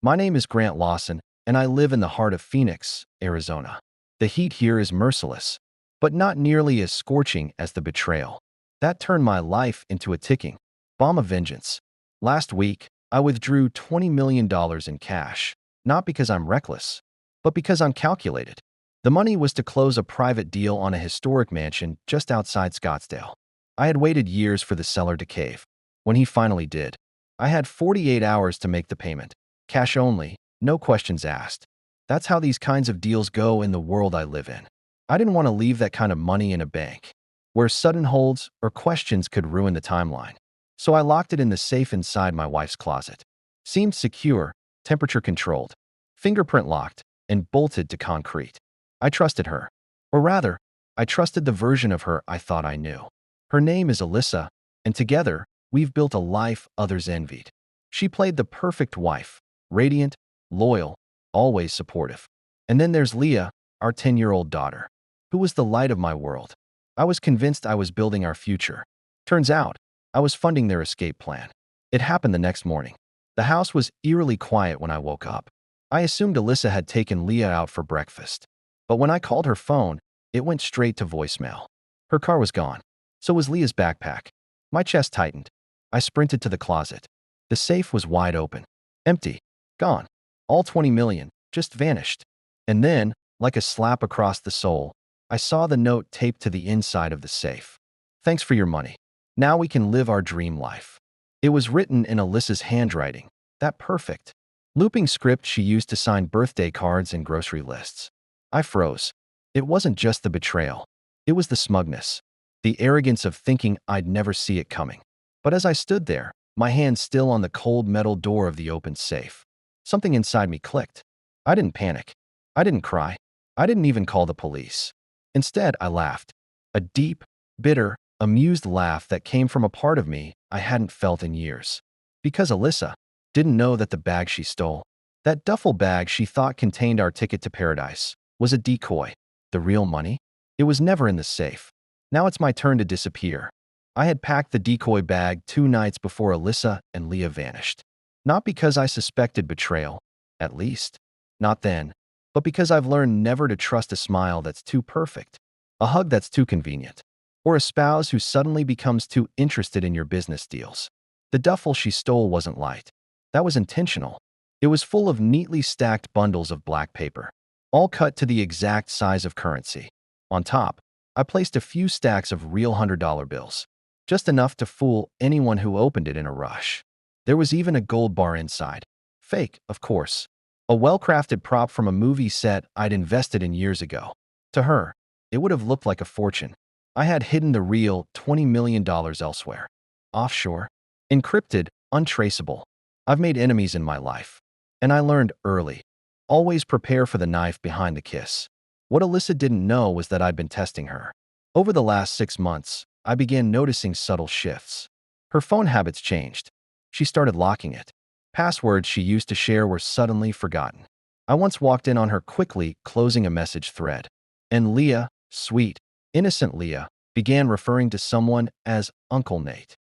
My name is Grant Lawson, and I live in the heart of Phoenix, Arizona. The heat here is merciless, but not nearly as scorching as the betrayal. That turned my life into a ticking bomb of vengeance. Last week, I withdrew $20 million in cash, not because I'm reckless, but because I'm calculated. The money was to close a private deal on a historic mansion just outside Scottsdale. I had waited years for the seller to cave. When he finally did, I had 48 hours to make the payment. Cash only, no questions asked. That's how these kinds of deals go in the world I live in. I didn't want to leave that kind of money in a bank, where sudden holds or questions could ruin the timeline. So I locked it in the safe inside my wife's closet. Seemed secure, temperature controlled, fingerprint locked, and bolted to concrete. I trusted her. Or rather, I trusted the version of her I thought I knew. Her name is Alyssa, and together, we've built a life others envied. She played the perfect wife, radiant, loyal, always supportive. And then there's Leah, our 10-year-old daughter, who was the light of my world. I was convinced I was building our future. Turns out, I was funding their escape plan. It happened the next morning. The house was eerily quiet when I woke up. I assumed Alyssa had taken Leah out for breakfast. But when I called her phone, it went straight to voicemail. Her car was gone. So was Leah's backpack. My chest tightened. I sprinted to the closet. The safe was wide open. Empty. Gone. All 20 million, just vanished. And then, like a slap across the soul, I saw the note taped to the inside of the safe. Thanks for your money. Now we can live our dream life. It was written in Alyssa's handwriting, that perfect, looping script she used to sign birthday cards and grocery lists. I froze. It wasn't just the betrayal. It was the smugness, the arrogance of thinking I'd never see it coming. But as I stood there, my hand still on the cold metal door of the open safe, something inside me clicked. I didn't panic. I didn't cry. I didn't even call the police. Instead, I laughed. A deep, bitter, amused laugh that came from a part of me I hadn't felt in years. Because Alyssa didn't know that the bag she stole, that duffel bag she thought contained our ticket to paradise, was a decoy. The real money? It was never in the safe. Now it's my turn to disappear. I had packed the decoy bag 2 nights before Alyssa and Leah vanished. Not because I suspected betrayal, at least, not then, but because I've learned never to trust a smile that's too perfect, a hug that's too convenient, or a spouse who suddenly becomes too interested in your business deals. The duffel she stole wasn't light. That was intentional. It was full of neatly stacked bundles of black paper, all cut to the exact size of currency. On top, I placed a few stacks of real $100 bills, just enough to fool anyone who opened it in a rush. There was even a gold bar inside. Fake, of course. A well-crafted prop from a movie set I'd invested in years ago. To her, it would have looked like a fortune. I had hidden the real $20 million elsewhere. Offshore. Encrypted, untraceable. I've made enemies in my life. And I learned early. Always prepare for the knife behind the kiss. What Alyssa didn't know was that I'd been testing her. Over the last 6 months, I began noticing subtle shifts. Her phone habits changed. She started locking it. Passwords she used to share were suddenly forgotten. I once walked in on her quickly closing a message thread. And Leah, sweet, innocent Leah, began referring to someone as Uncle Nate.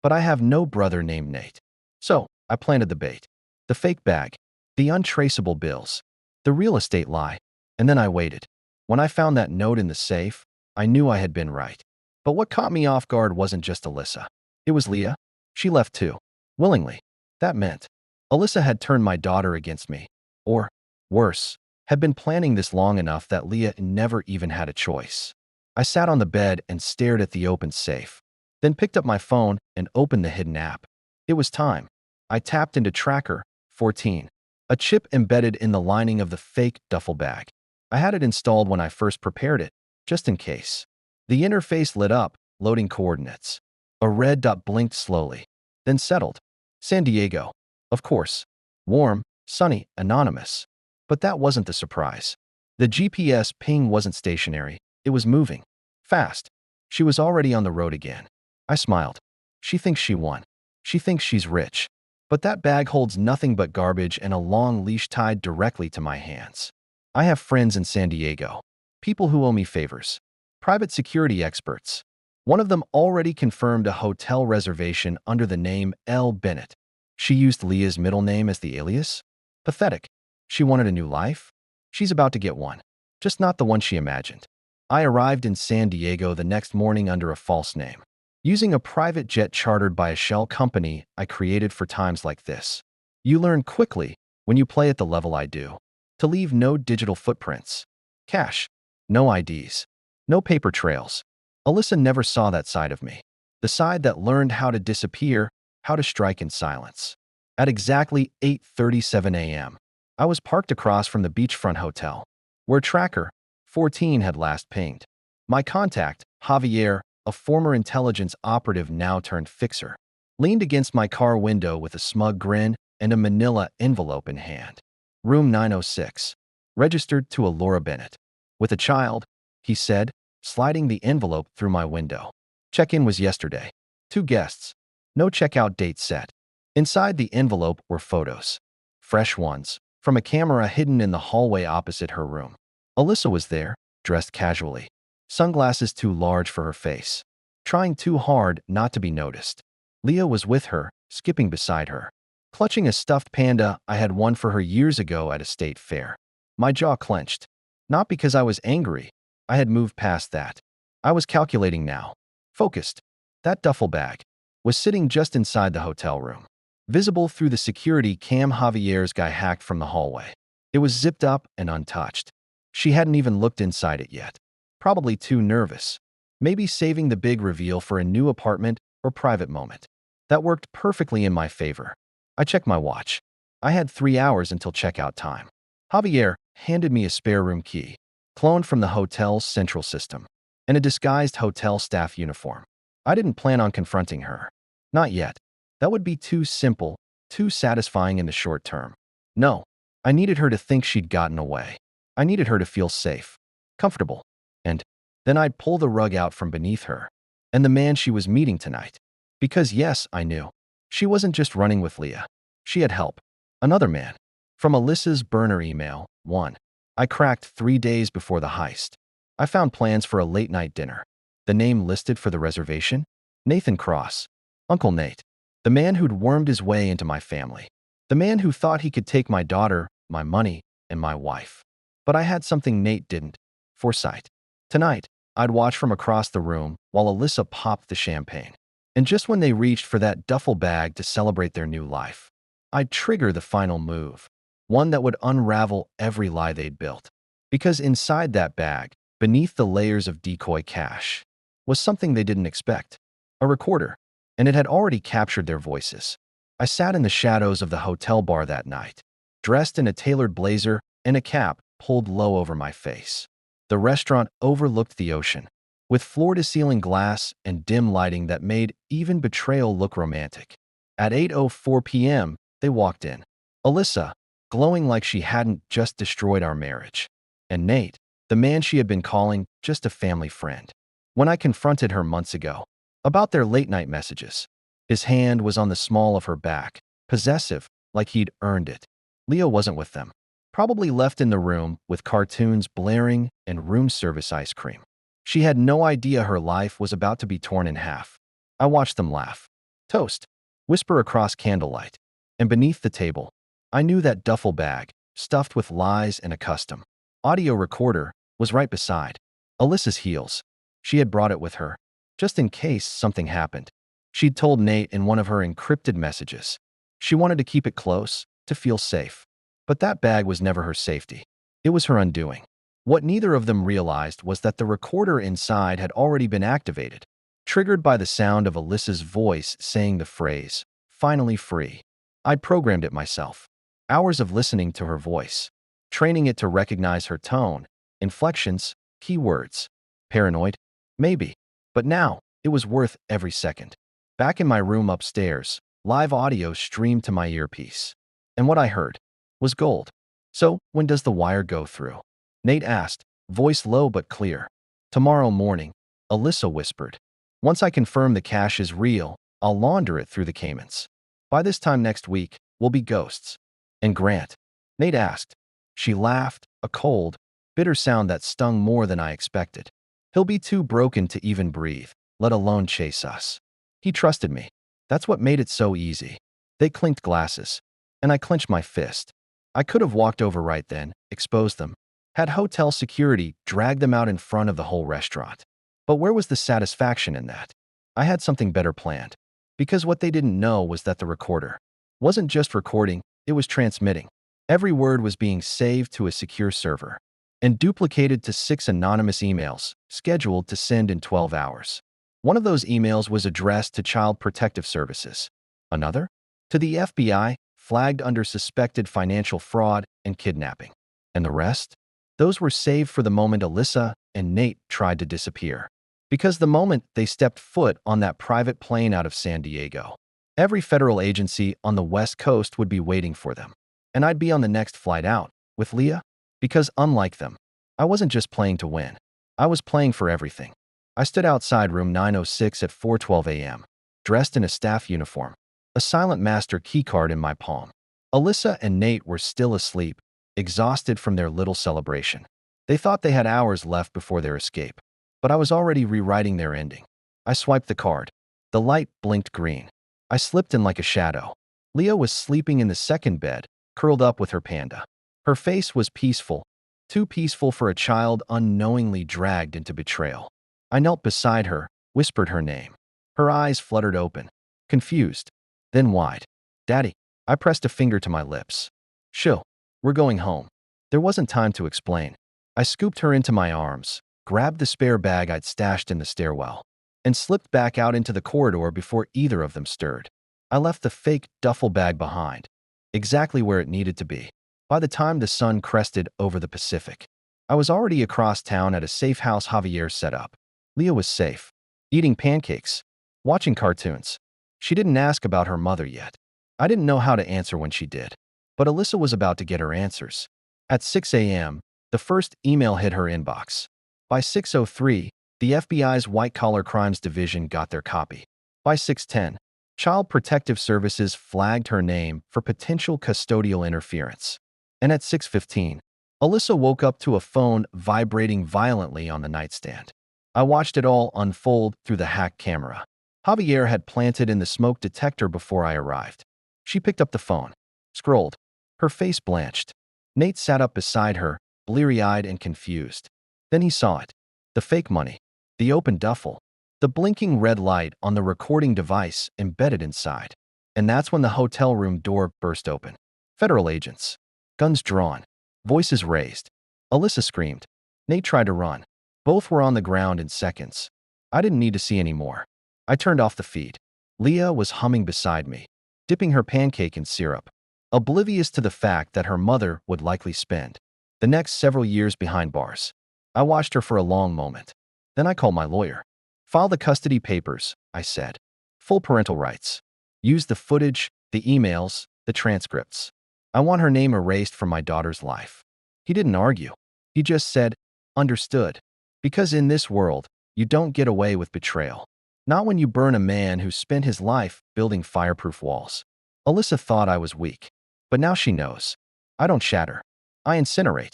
But I have no brother named Nate. So, I planted the bait. The fake bag, the untraceable bills, the real estate lie, and then I waited. When I found that note in the safe, I knew I had been right. But what caught me off guard wasn't just Alyssa. It was Leah. She left too. Willingly. That meant Alyssa had turned my daughter against me. Or, worse, had been planning this long enough that Leah never even had a choice. I sat on the bed and stared at the open safe, then picked up my phone and opened the hidden app. It was time. I tapped into Tracker 14, a chip embedded in the lining of the fake duffel bag. I had it installed when I first prepared it, just in case. The interface lit up, loading coordinates. A red dot blinked slowly, then settled. San Diego. Of course. Warm, sunny, anonymous. But that wasn't the surprise. The GPS ping wasn't stationary. It was moving. Fast. She was already on the road again. I smiled. She thinks she won. She thinks she's rich. But that bag holds nothing but garbage and a long leash tied directly to my hands. I have friends in San Diego. People who owe me favors. Private security experts. One of them already confirmed a hotel reservation under the name L. Bennett. She used Leah's middle name as the alias. Pathetic. She wanted a new life? She's about to get one. Just not the one she imagined. I arrived in San Diego the next morning under a false name, using a private jet chartered by a shell company I created for times like this. You learn quickly, when you play at the level I do, to leave no digital footprints. Cash. No IDs. No paper trails. Alyssa never saw that side of me. The side that learned how to disappear, how to strike in silence. At exactly 8:37 a.m., I was parked across from the beachfront hotel, where Tracker 14 had last pinged. My contact, Javier, a former intelligence operative now turned fixer, leaned against my car window with a smug grin and a manila envelope in hand. Room 906. Registered to a Laura Bennett. With a child, he said, sliding the envelope through my window. Check-in was yesterday. 2 guests. No checkout date set. Inside the envelope were photos. Fresh ones, from a camera hidden in the hallway opposite her room. Alyssa was there, dressed casually. Sunglasses too large for her face. Trying too hard not to be noticed. Leah was with her, skipping beside her. Clutching a stuffed panda I had won for her years ago at a state fair. My jaw clenched. Not because I was angry. I had moved past that. I was calculating now. Focused. That duffel bag was sitting just inside the hotel room. Visible through the security cam Javier's guy hacked from the hallway. It was zipped up and untouched. She hadn't even looked inside it yet. Probably too nervous. Maybe saving the big reveal for a new apartment or private moment. That worked perfectly in my favor. I checked my watch. I had 3 hours until checkout time. Javier handed me a spare room key, cloned from the hotel's central system, and a disguised hotel staff uniform. I didn't plan on confronting her. Not yet. That would be too simple, too satisfying in the short term. No, I needed her to think she'd gotten away. I needed her to feel safe, comfortable, and then I'd pull the rug out from beneath her and the man she was meeting tonight. Because yes, I knew. She wasn't just running with Leah. She had help. Another man. From Alyssa's burner email, 1. I cracked 3 days before the heist. I found plans for a late-night dinner. The name listed for the reservation? Nathan Cross. Uncle Nate. The man who'd wormed his way into my family. The man who thought he could take my daughter, my money, and my wife. But I had something Nate didn't. Foresight. Tonight, I'd watch from across the room while Alyssa popped the champagne. And just when they reached for that duffel bag to celebrate their new life, I'd trigger the final move. One that would unravel every lie they'd built. Because inside that bag, beneath the layers of decoy cash, was something they didn't expect. A recorder. And it had already captured their voices. I sat in the shadows of the hotel bar that night, dressed in a tailored blazer and a cap pulled low over my face. The restaurant overlooked the ocean, with floor-to-ceiling glass and dim lighting that made even betrayal look romantic. At 8:04 p.m., they walked in. Alyssa, glowing like she hadn't just destroyed our marriage. And Nate, the man she had been calling just a family friend. When I confronted her months ago about their late-night messages, his hand was on the small of her back, possessive, like he'd earned it. Leah wasn't with them. Probably left in the room with cartoons blaring and room service ice cream. She had no idea her life was about to be torn in half. I watched them laugh, toast, whisper across candlelight. And beneath the table, I knew that duffel bag, stuffed with lies and a custom audio recorder, was right beside Alyssa's heels. She had brought it with her, just in case something happened. She'd told Nate in one of her encrypted messages. She wanted to keep it close, to feel safe. But that bag was never her safety. It was her undoing. What neither of them realized was that the recorder inside had already been activated, triggered by the sound of Alyssa's voice saying the phrase, "Finally free." I'd programmed it myself. Hours of listening to her voice, training it to recognize her tone, inflections, keywords. Paranoid? Maybe. But now, it was worth every second. Back in my room upstairs, live audio streamed to my earpiece. And what I heard was gold. "So, when does the wire go through?" Nate asked, voice low but clear. "Tomorrow morning," Alyssa whispered. "Once I confirm the cash is real, I'll launder it through the Caymans. By this time next week, we'll be ghosts." "And Grant?" Nate asked. She laughed, a cold, bitter sound that stung more than I expected. "He'll be too broken to even breathe, let alone chase us. He trusted me. That's what made it so easy." They clinked glasses, and I clenched my fist. I could have walked over right then, exposed them, had hotel security drag them out in front of the whole restaurant. But where was the satisfaction in that? I had something better planned. Because what they didn't know was that the recorder wasn't just recording, it was transmitting. Every word was being saved to a secure server and duplicated to 6 anonymous emails, scheduled to send in 12 hours. One of those emails was addressed to Child Protective Services. Another? To the FBI, flagged under suspected financial fraud and kidnapping. And the rest? Those were saved for the moment Alyssa and Nate tried to disappear. Because the moment they stepped foot on that private plane out of San Diego, every federal agency on the West Coast would be waiting for them. And I'd be on the next flight out, with Leah, because unlike them, I wasn't just playing to win. I was playing for everything. I stood outside room 906 at 4:12 a.m., dressed in a staff uniform, a Silent Master keycard in my palm. Alyssa and Nate were still asleep, exhausted from their little celebration. They thought they had hours left before their escape, but I was already rewriting their ending. I swiped the card. The light blinked green. I slipped in like a shadow. Leah was sleeping in the second bed, curled up with her panda. Her face was peaceful, too peaceful for a child unknowingly dragged into betrayal. I knelt beside her, whispered her name. Her eyes fluttered open, confused, then wide. Daddy. I pressed a finger to my lips. Shoo, we're going home. There wasn't time to explain. I scooped her into my arms, grabbed the spare bag I'd stashed in the stairwell, and slipped back out into the corridor before either of them stirred. I left the fake duffel bag behind, exactly where it needed to be. By the time the sun crested over the Pacific, I was already across town at a safe house Javier set up. Leah was safe, eating pancakes, watching cartoons. She didn't ask about her mother yet. I didn't know how to answer when she did, but Alyssa was about to get her answers. At 6 a.m., the first email hit her inbox. By 6:03, the FBI's White-Collar Crimes Division got their copy. By 6:10, Child Protective Services flagged her name for potential custodial interference. And at 6:15, Alyssa woke up to a phone vibrating violently on the nightstand. I watched it all unfold through the hacked camera Javier had planted in the smoke detector before I arrived. She picked up the phone, scrolled. Her face blanched. Nate sat up beside her, bleary-eyed and confused. Then he saw it. The fake money. The open duffel. The blinking red light on the recording device embedded inside. And that's when the hotel room door burst open. Federal agents. Guns drawn. Voices raised. Alyssa screamed. Nate tried to run. Both were on the ground in seconds. I didn't need to see any more. I turned off the feed. Leah was humming beside me, dipping her pancake in syrup, oblivious to the fact that her mother would likely spend the next several years behind bars. I watched her for a long moment. Then I called my lawyer. File the custody papers, I said. Full parental rights. Use the footage, the emails, the transcripts. I want her name erased from my daughter's life. He didn't argue. He just said, understood. Because in this world, you don't get away with betrayal. Not when you burn a man who spent his life building fireproof walls. Alyssa thought I was weak. But now she knows. I don't shatter. I incinerate.